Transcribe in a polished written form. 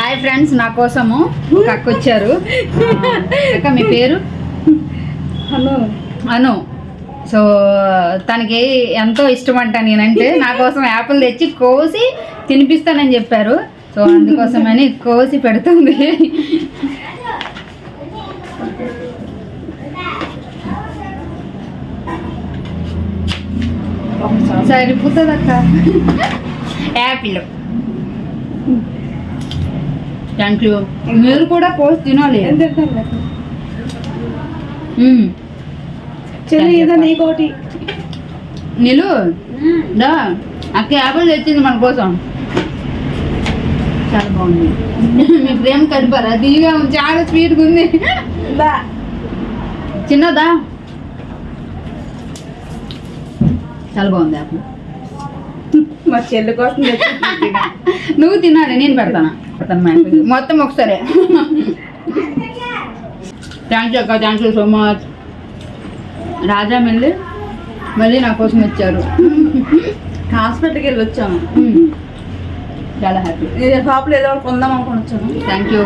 Hi friends, నా కోసము ఒక అక్క వచ్చారు. అక్క మీ పేరు? అను. సో తనకి ఎంతో ఇష్టం అంట నేనంటే. నా కోసం యాపిల్ తెచ్చి కోసి తినిపిస్తానని చెప్పారు. సో అందుకోసమని కోసి పెడుతుంది. సరిపోతుంది అక్క. Apple thank you. మీరు కూడా కోసి తినాలి. నీళ్ళు దా అక్క యాపిల్ తెచ్చింది మన కోసం. చాలా బాగుంది. మీ ప్రేమ కడిపారా? తీగా చాలా స్వీట్గా ఉంది. చిన్నదా చాలా బాగుంది యాపిల్. మా చెల్లి కోసం నువ్వు తినాలి, నేను పెడతాను మొత్తం ఒకసారి. థ్యాంక్ యూ అక్క, థ్యాంక్ యూ సో మచ్. రాజా మళ్ళీ నా కోసం వచ్చారు. హాస్పిటల్కి వెళ్ళి వచ్చాము. చాలా హ్యాపీ. షాప్లో ఏదో కొందాం అనుకుని వచ్చాను. Thank you.